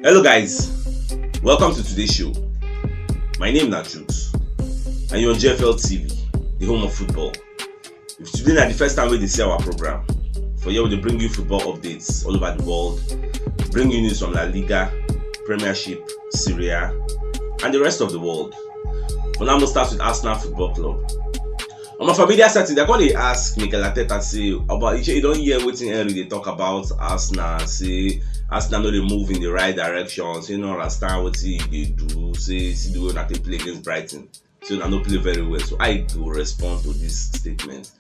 Hello guys, welcome to today's show. My name is Truth and you're on JFL TV, the home of football. If today is the first time we see our program, for here we bring you football updates all over the world, bring you news from La Liga, Premiership, Serie A, and the rest of the world. But now we'll start with Arsenal Football Club. On my familiar setting, they're going to ask Mikel Arteta say about you don't hear what Henry they talk about Arsenal, say Arsenal know they move in the right direction, say no understand what they do, say see the way that they play against Brighton, so they don't play very well. So I will respond to this statement.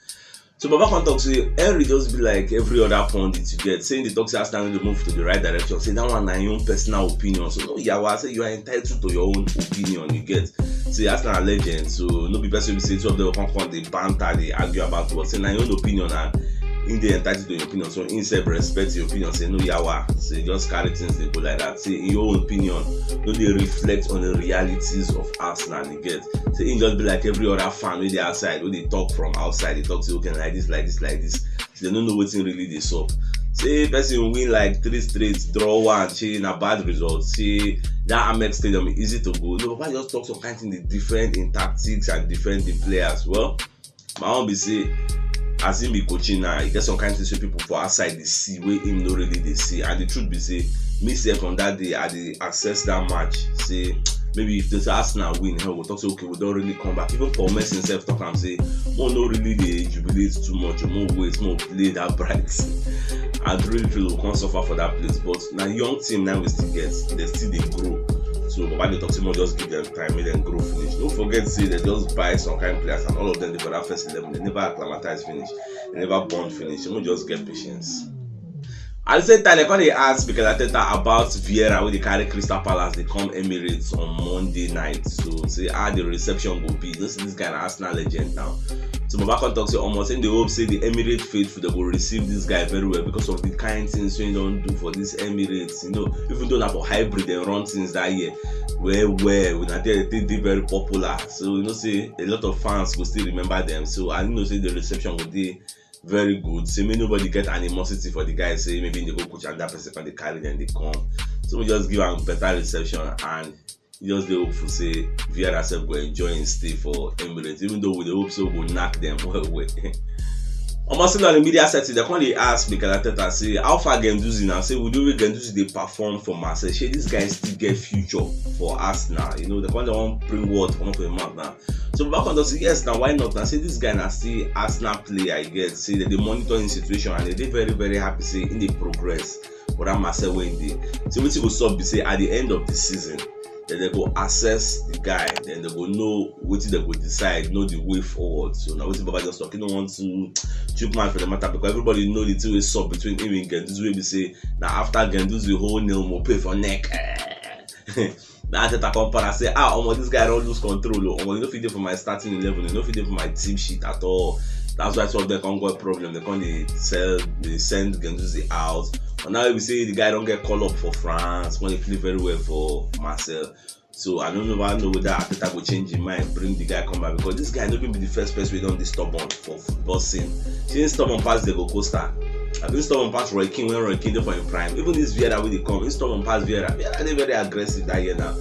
So Baba can talk say Henry just be like every other pundit you get, saying the talk say Arsenal they move to the right direction, say that one na your own personal opinion. So no, yeah, say you are entitled to your own opinion. You get. Say Arsenal are legends, so no be person will say two of them come they banter, they argue about what. Say na your own opinion and in the entitled to your opinion. So instead respect your opinion, say no yawa. Say just carry things they go like that. Say in your own opinion, no they reflect on the realities of Arsenal. You get. Say in just be like every other fan when they outside, when they talk from outside, they talk say okay like this, like this, like this. So they don't know what's really they sup. Say person win like 3 straight, draw 1, say na bad result. Say that Amex Stadium is easy to go. No, Papa just talk some kind of thing different in tactics and different in players. Well, my own be say as him be coaching now, he get some kind of things people for outside they see where him no really they see. And the truth be say, me say from that day I dey access that match. Say maybe if the Arsenal win, we'll talk say okay, we don't really come back. Even Paul Messi himself talk and say, more no really they jubilate too much, more wait, more play that bright. I really feel we can't suffer for that place. But now young team now we still get, they still they grow. So why they talk to more just give them time, make them grow finish. Don't forget say they just buy some kind of players and all of them they for that first 11, they never acclimatize finish, they never bond finish. You just get patience. At the same time, they they ask Mikel Arteta about Vieira when they carry Crystal Palace, they come Emirates on Monday night. So say how the reception will be. This guy an Arsenal legend now. So Baba can talk say almost in the hope say the Emirates faithful they will receive this guy very well because of the kind things we don't do for this Emirates. You know, even though not for hybrid they run things that year. Where when I tell they very popular. So you know say a lot of fans will still remember them. So I know say the reception will be very good. Say maybe nobody get animosity for the guy. Say maybe they go coach and that person they carry them they come. So we just give them better reception and just the hope for say Vieira self go enjoy and stay for Emirates. Even though we the hope so go knock them well. Almost in the media setting, they come they ask Mikel Arteta say how far Guendouzi now. Say we do we Guendouzi they perform for Marseille. Say this guy still get future for Arsenal. You know the one they want bring word come up for a month now. So back on the say yes now why not? Now say this guy now still Arsenal player I get. Say that they monitor in situation and they very very happy say in the progress for that Marseille when they. So what will stop be say at the end of the season. Then they go assess the guy, then they go know what they go decide, know the way forward. So now what Baba just talking, don't want to choke man for the matter because everybody know the two way sub between him and Guendouzi. Will be say now after Guendouzi whole nil more pay for neck. Now Arteta compare and say this guy don't lose control. You don't fit there for my starting 11, you don't fit there for my team sheet at all. That's why some of them can't go a problem. They can't send Guendouzi out. And now we say the guy don't get called up for France when he play very well for Marseille. So I don't know whether Arteta will change his mind, bring the guy come back because this guy not going to be the first person we don't be stubborn for football scene. She didn't stubborn pass Diego Costa. I've been stubborn pass Roy Keane when Roy Keane there for him prime. Even this Vieira when they come, he stubborn pass Vieira. Vieira they very aggressive that year now.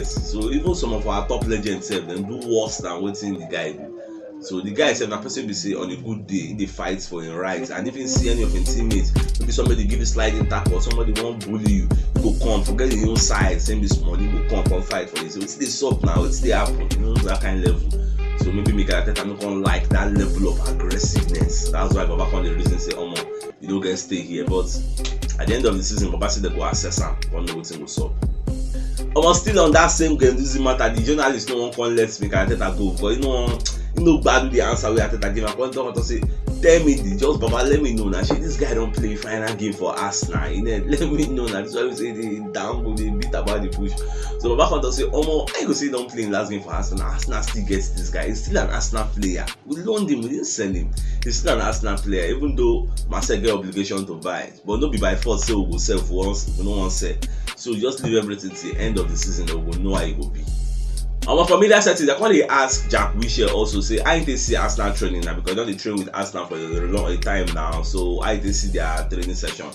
So even some of our top legends say them do worse than what the guy do. So the guy said that person be say on a good day in the fights for his rights and if you see any of his teammates, maybe somebody give you sliding tackle or somebody won't bully you, go come, forget your own side, same this money, go come fight for you. So it's this up now, it's the happen, you know, that kind of level. So maybe Mikel Arteta not gonna like that level of aggressiveness. That's why Baba can the reason say, you don't get stay here. But at the end of the season, Baba said they go assess him, one know what thing will up. Still on that same Guendouzi matter, the journalist no one can let Mikel Arteta go because bad with the answer we Arteta give. I want to say, tell me just Baba, let me know now. This guy don't play final game for Arsenal. Let me know now. That's why we say they down, they beat about the push. So Baba want to say, I go say don't play in last game for Arsenal. Arsenal still gets this guy. He's still an Arsenal player. We loaned him, we didn't sell him. He's still an Arsenal player, even though Marseille get obligation to buy it. But not be by force say we go sell for once, we no one sell. So just leave everything till the end of the season, then we will know how it will be. Our familiar setting, they can ask Jack Wilshere also say, I didn't see Arsenal training now because they don't train with Arsenal for a long time now. So I didn't see their training session.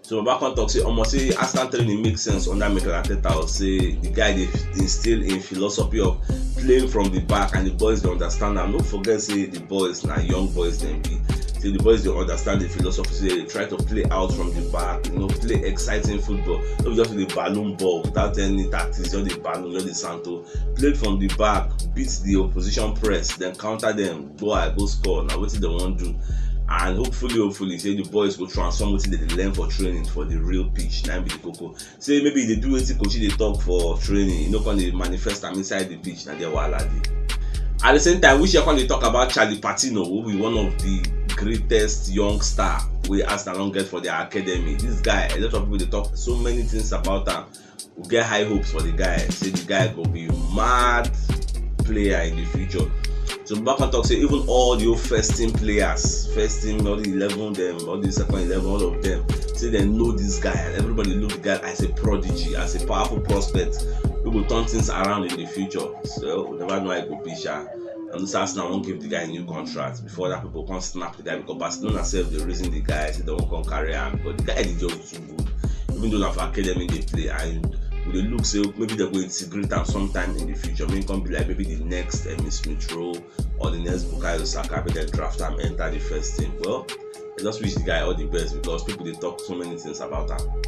So back on talk say almost say Arsenal training makes sense under Mikel Arteta. Or say the guy they instill in philosophy of playing from the back, and the boys don't understand. And don't forget say the boys now young boys them be. Say the boys don't understand the philosophy. Say they try to play out from the back, play exciting football. Not just the balloon ball without any tactics, just the balloon, just the Santo. Play from the back, beat the opposition press, then counter them, go score. Now what did they want to do? And hopefully say the boys will transform what they learn for training for the real pitch. Now be the cocoa. Say maybe they do what coach they talk for training, can they manifest them inside the pitch. Now they're at the same time, we should they talk about Charlie Patino, who will be one of the greatest young star we Arsenal don't get for their academy. This guy, a lot of people they talk so many things about him. We get high hopes for the guy. Say the guy will be mad player in the future. So back on talk say even all the first team players, all the 11 them, all the second 11, all of them, say they know this guy. Everybody look the guy as a prodigy, as a powerful prospect. We will turn things around in the future. So we never know how it will be. And this Arsenal won't give the guy a new contract before that people can't snap the guy, because Barcelona self the reason the guy say they won't come carry him, because the guy is just too good. Even though for academy they play, and with the look say maybe they're going to integrate him sometime in the future. Maybe can be like maybe the next Emile Smith Rowe or the next Bukayo Saka, maybe they draft him, enter the first team. Well, I just wish the guy all the best, because people they talk so many things about him.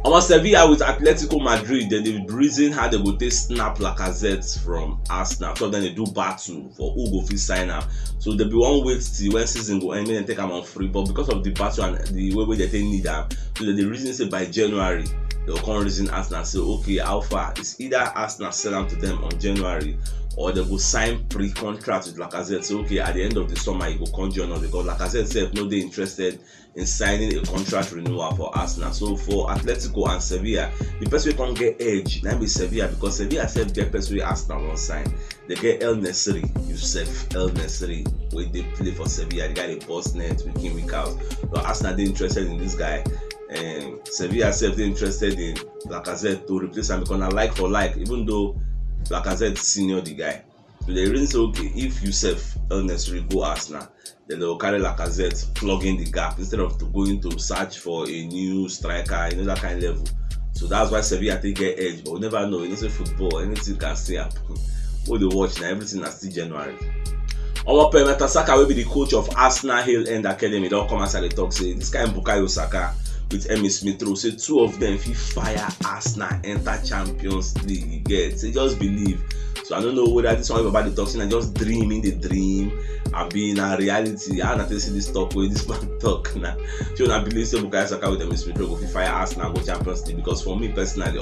Almost Sevilla with Atletico Madrid, then the reason how they go take snap Lacazette from Arsenal. So then they do battle for who go fit sign am. So there be one wait till when season go end and take am on free. But because of the battle and the way they take need am, so the reason say by January they will come reason Arsenal say okay, how far? It's either Arsenal sell am to them on January, or they go sign pre-contract with Lacazette. So okay, at the end of the summer he go come join us, because Lacazette said no, they interested in signing a contract renewal for Arsenal. So for Atletico and Sevilla, the person we can get edge now be Sevilla, because Sevilla said get person we Arsenal won't sign. They get El Nesri, Youssef El Nesri, where they play for Sevilla. The guy they boss net week in week out. But Arsenal they interested in this guy. Sevilla said they interested in Lacazette to replace him, because like for like, even though Lacazette senior the guy. So the reason say okay, if Youssef El Nesri go Arsenal, then they will carry Lacazette, plug in the gap instead of going to search for a new striker, that kind of level. So that's why Sevilla take get edge, but we never know. You say football, anything can still happen. What they watch now, everything is still January. Our Meta Saka will be the coach of Arsenal Hill End Academy. Don't come outside the talk say this guy Bukayo Saka with Emile Smith Rowe. Say two of them if you fire Arsenal enter Champions League, you get. Say just believe. So I don't know whether this one about the talk, I just dream in the dream. I be in a reality. I not see this talk where this man talk now. So I believe say Bukayo Saka with Emile Smith Rowe if you fire Arsenal go Champions League, because for me personally,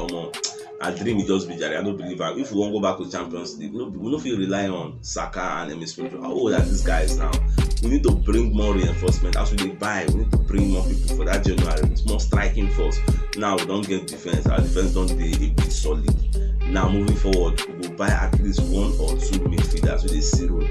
I dream it just be Jerry. I don't believe it. If we won't go back to Champions League, we don't feel rely on Saka and Emile Smith Rowe. How old are these guys now? We need to bring more reinforcement. As we buy, we need to bring more people for that January. It's more striking force. Now we don't get defense. Our defense don't be a bit solid. Now moving forward, we will buy at least 1 or 2 midfielders with a zero.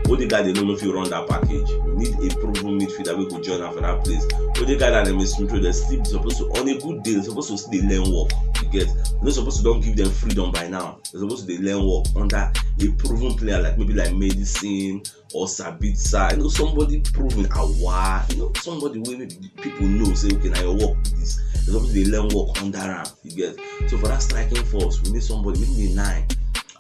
Odegaard they don't know if you run that package. We need a proven midfielder we could join up for that place. Odegaard and Emile Smith Rowe, they still supposed to on a good day, they're supposed to still learn work. You get, they're not supposed to don't give them freedom by now. They're supposed to learn work under a proven player like maybe like Medicine or Sabitzer. Somebody proven Awa. Somebody where maybe people know say okay, now your work with this. They're supposed to learn work under him. You get. So for that striking force, we need somebody, we need a 9.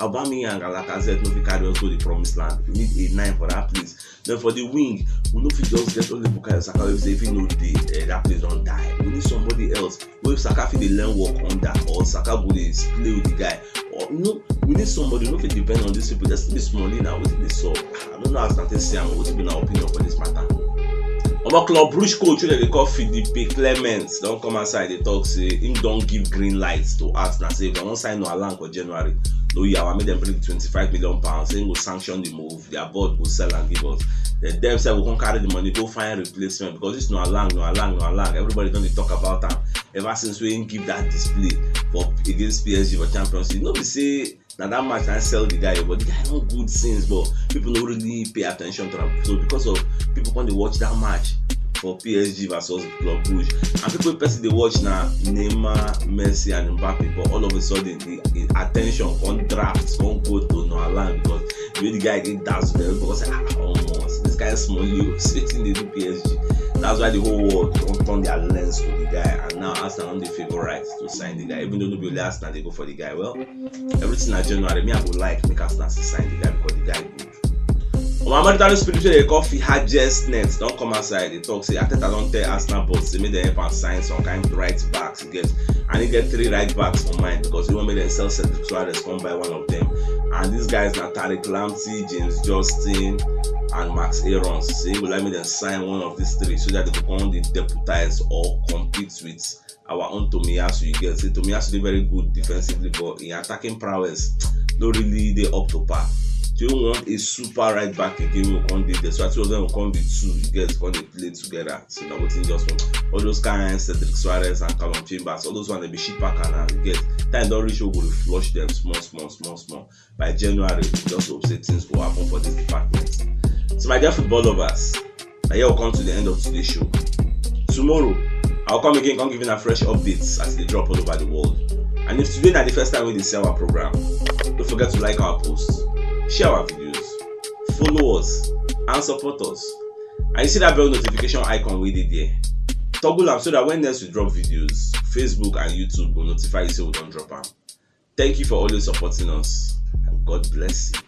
Aubameyang and Lacazette no fit carry us go the promised land. We need a 9 for that place. Then for the wing, we no fit just get only Bukayo Saka. If say if he no dey, that place don't die. We need somebody else. What if Saka fit dey learn work under, or Saka go dey play with the guy? Or we need somebody. No fit depend on these people. Let's be small now. Wetin dey solve? I don't know how to say am. Wetin be my opinion for this matter? Our Club Brugge coach wey they call Philippe Clement don't come outside. They talk say him don't give green lights to Arsenal. Say if they don't sign Noah for January. No, I made them bring £25 million. Saying we'll sanction the move. Their board will sell and give us. Then them say we can't carry the money, go find replacement, because it's no along. Everybody don't talk about them. Ever since we didn't give that display for against PSG for Champions League. Nobody say that match I sell the guy, but the guy no good since, but people don't really pay attention to them. So because of people when they watch that match for PSG versus Club Brugge, and people they watch now Neymar, Messi and Mbappe, but all of a sudden the attention on drafts won't go to Noah Lang, because the way the guy get does well, because almost this guy is small, you sitting the PSG. That's why the whole world don't turn their lens to the guy, and now Arsenal on the favourite to sign the guy. Even though nobody Arsenal they go for the guy. Well, everything in January, me I would like make Arsenal to sign the guy because the guy good. On my mandatory spiritual they call Fihadjes Nets. Don't come outside. They talk say Arteta don't tell Arsenal boss. They made them help and sign some kind of right backs. And he get 3 right backs for mine because he want me to sell Cedric Suarez come by one of them. And these guys now Tariq Lamptey, James Justin, and Max Aarons. So he would like me to sign one of these 3 so that they can only deputize or compete with our own Tomiyasu. You get say Tomiyasu is very good defensively, but in attacking prowess, not really they up to par. So you want a super right back again, we can't do this. So I told them we can't be 2, you guys when they play together. So now we just want all those kinds, Cedric Suarez and Callum Chambers, all those ones they be shit back and you get time don't reach, we will flush them small. By January, just hope say things will happen for this department. So my dear football lovers, I here will come to the end of today's show. Tomorrow, I'll come again, come giving a fresh updates as they drop all over the world. And if today is the first time we see our program, don't forget to like our posts, share our videos, follow us, and support us. And you see that bell notification icon we did there. Toggle them so that when next we drop videos, Facebook and YouTube will notify you so we don't drop them. Thank you for always supporting us, and God bless you.